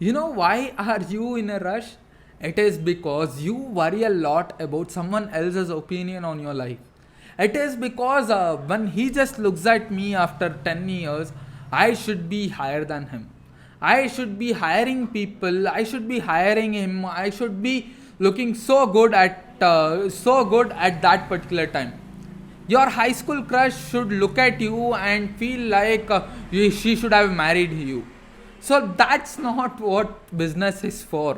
You know why are you in a rush? It is because you worry a lot about someone else's opinion on your life. It is because when he just looks at me after 10 years, I should be higher than him. I should be hiring people. I should be hiring him. I should be looking so good at that particular time. Your high school crush should look at you and feel like she should have married you. So that's not what business is for.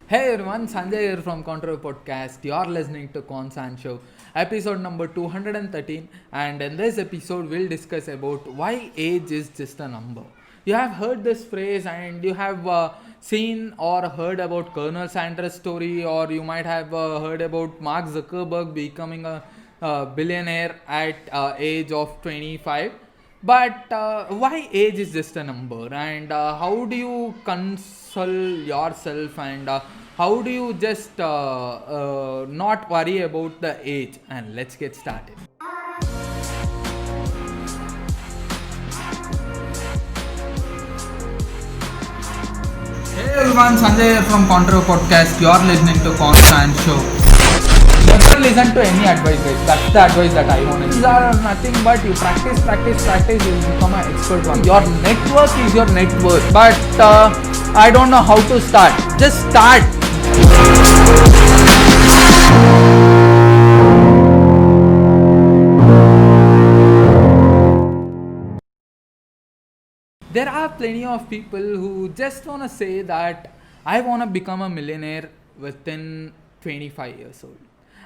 Hey everyone, Sanjay here from Contra Podcast. You're listening to Consan Show, episode number 213. And in this episode, we'll discuss about why age is just a number. You have heard this phrase and you have seen or heard about Colonel Sanders' story, or you might have heard about Mark Zuckerberg becoming a billionaire at age of 25. But why age is just a number, and how do you console yourself, and how do you just not worry about the age? And let's get started. Hey everyone, Sanjay here from Contra Podcast. You're listening to Constant Show. Never listen to any advice, guys. That's the advice that I want. These are nothing but you practice, you will become an expert one. Your network is your net worth. But I don't know how to start. Just start. There are plenty of people who just want to say that I want to become a millionaire within 25 years old.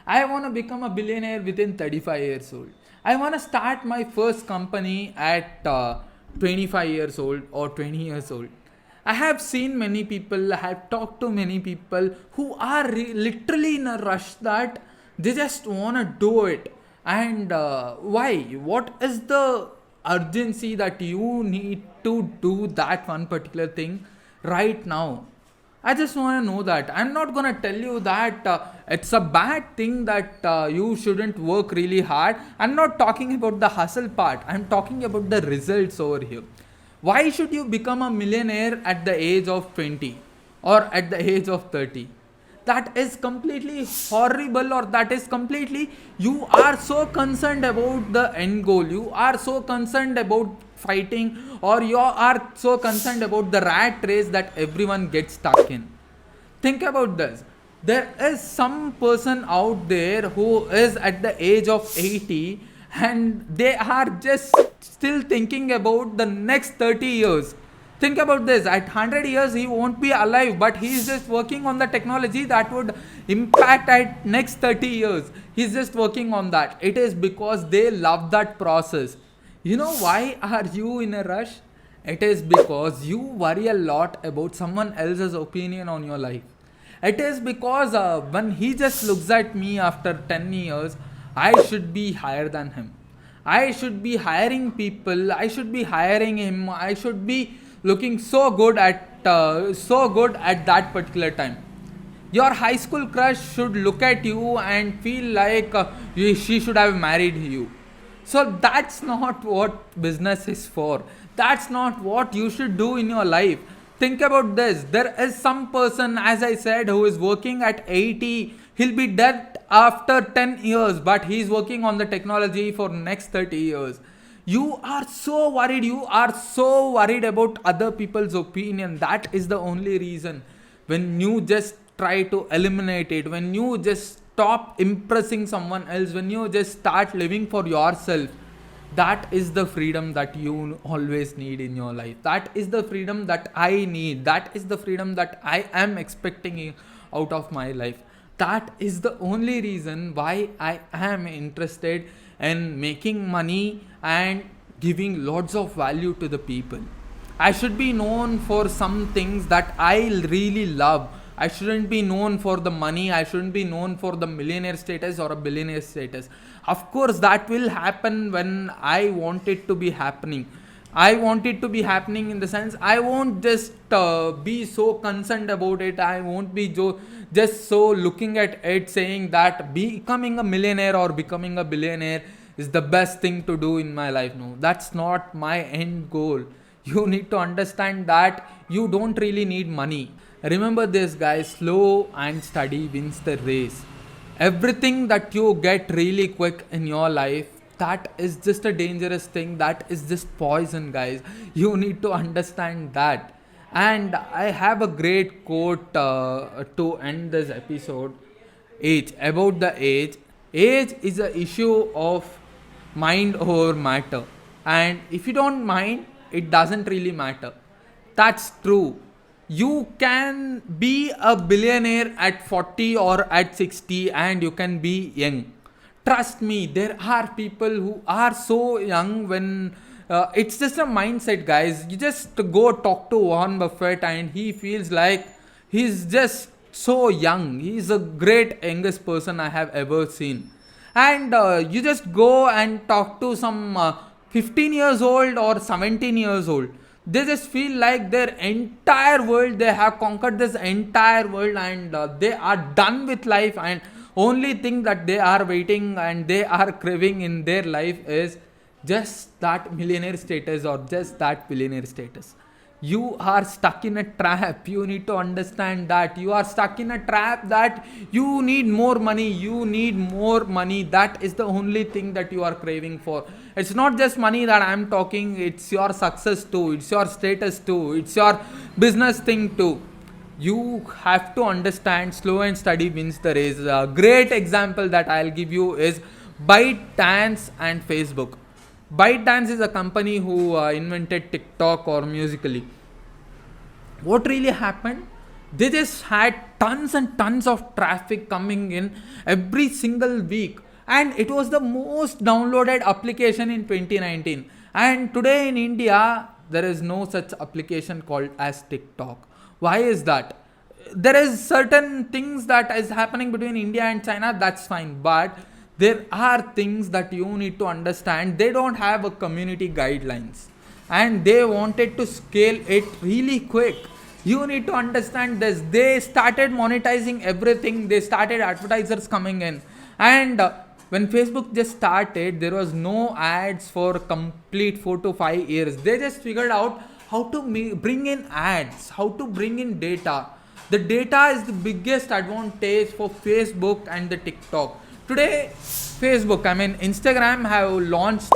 I want to become a billionaire within 35 years old. I want to start my first company at 25 years old or 20 years old. I have seen many people, I have talked to many people who are literally in a rush that they just want to do it. And why? What is the urgency that you need to do that one particular thing right now? I just want to know that. I'm not going to tell you that it's a bad thing that you shouldn't work really hard. I'm not talking about the hustle part. I'm talking about the results over here. Why should you become a millionaire at the age of 20 or at the age of 30? That is completely horrible, or that is completely, you are so concerned about the end goal, you are so concerned about fighting, or you are so concerned about the rat race that everyone gets stuck in. Think about this. There is some person out there who is at the age of 80 and they are just still thinking about the next 30 years. Think about this. At 100 years, he won't be alive, but he is just working on the technology that would impact at next 30 years. He's just working on that. It is because they love that process. You know why are you in a rush? It is because you worry a lot about someone else's opinion on your life. It is because when he just looks at me after 10 years, I should be higher than him. I should be hiring people. I should be hiring him. I should be looking so good at that particular time. Your high school crush should look at you and feel like she should have married you. So that's not what business is for. That's not what you should do in your life. Think about this. There is some person, as I said, who is working at 80. He'll be dead after 10 years, but he's working on the technology for next 30 years. You are so worried. You are so worried about other people's opinion. That is the only reason. When you just try to eliminate it, when you just stop impressing someone else, when you just start living for yourself, that is the freedom that you always need in your life. That is the freedom that I need. That is the freedom that I am expecting out of my life. That is the only reason why I am interested in making money and giving lots of value to the people. I should be known for some things that I really love. I shouldn't be known for the money. I shouldn't be known for the millionaire status or a billionaire status. Of course, that will happen when I want it to be happening. I want it to be happening in the sense I won't just be so concerned about it. I won't be just so looking at it saying that becoming a millionaire or becoming a billionaire is the best thing to do in my life. No, that's not my end goal. You need to understand that you don't really need money. Remember this, guys, slow and steady wins the race. Everything that you get really quick in your life, that is just a dangerous thing, that is just poison, guys. You need to understand that. And I have a great quote to end this episode. Age, about the age is a issue of mind over matter, and if you don't mind, it doesn't really matter. That's true. You can be a billionaire at 40 or at 60, and you can be young. Trust me, there are people who are so young when it's just a mindset, guys. You just go talk to Warren Buffett, and he feels like he's just so young. He's a great youngest person I have ever seen. And you just go and talk to some 15 years old or 17 years old. They just feel like their entire world, they have conquered this entire world, and they are done with life, and only thing that they are waiting and they are craving in their life is just that millionaire status or just that billionaire status. You are stuck in a trap. You need to understand that you are stuck in a trap, that you need more money, you need more money. That is the only thing that you are craving for. It's not just money that I'm talking, it's your success too, it's your status too, it's your business thing too. You have to understand slow and steady wins the race. A great example that I'll give you is ByteDance and Facebook. ByteDance is a company who invented TikTok or Musically. What really happened? They just had tons and tons of traffic coming in every single week, and it was the most downloaded application in 2019. And today in India, there is no such application called as TikTok. Why is that? There is certain things that is happening between India and China, that's fine, but there are things that you need to understand. They don't have a community guidelines, and they wanted to scale it really quick. You need to understand this. They started monetizing everything, they started advertisers coming in, and when Facebook just started, there was no ads for complete 4 to 5 years. They just figured out how to bring in ads, how to bring in data. The data is the biggest advantage for Facebook and the TikTok. Today, Facebook, I mean Instagram have launched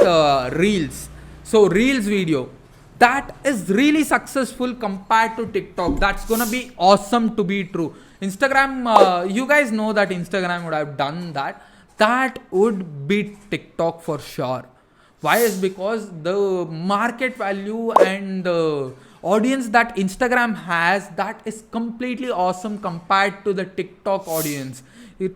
Reels. So Reels video, that is really successful compared to TikTok. That's gonna be awesome to be true. Instagram, you guys know that Instagram would have done that. That would beat TikTok for sure. Why is because the market value and the audience that Instagram has, that is completely awesome compared to the TikTok audience.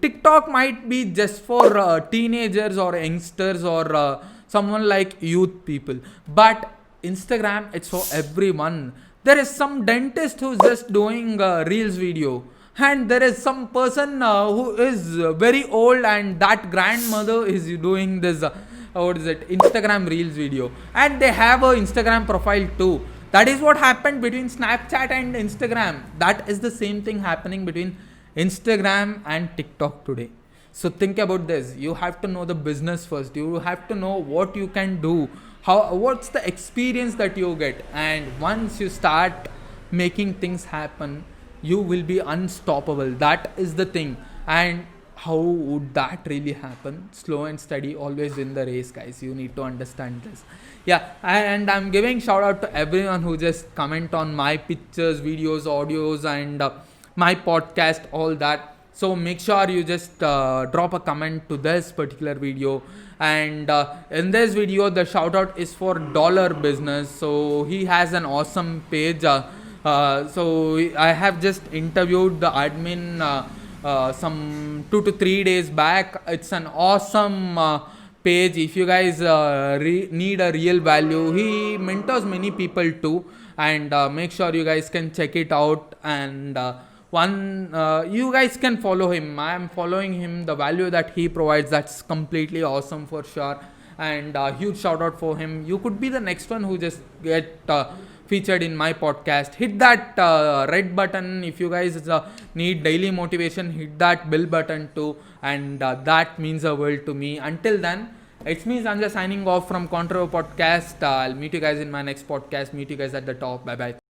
TikTok might be just for teenagers or youngsters or someone like youth people, but Instagram, it's for everyone. There is some dentist who's just doing Reels video, and there is some person who is very old, and that grandmother is doing this what is it, Instagram Reels video, and they have a Instagram profile too. That is what happened between Snapchat and Instagram. That is the same thing happening between Instagram and TikTok today. So think about this. You have to know the business first. You have to know what you can do, how, what's the experience that you get, and once you start making things happen, you will be unstoppable. That is the thing. And how would that really happen? Slow and steady always win the race, guys. You need to understand this. Yeah, and I'm giving shout out to everyone who just comment on my pictures, videos, audios, and my podcast, all that. So make sure you just drop a comment to this particular video. And in this video, the shout out is for Dollar Business. So he has an awesome page. So I have just interviewed the admin some 2 to 3 days back. It's an awesome page. If you guys need a real value, he mentors many people too, and make sure you guys can check it out. And you guys can follow him. I am following him. The value that he provides, that's completely awesome for sure. And huge shout out for him. You could be the next one who just get featured in my podcast. Hit that red button. If you guys need daily motivation, hit that bell button too, and that means a world to me. Until then, It's me, Sanjay, signing off from Controver Podcast. I'll meet you guys in my next podcast. Meet you guys at the top. Bye bye.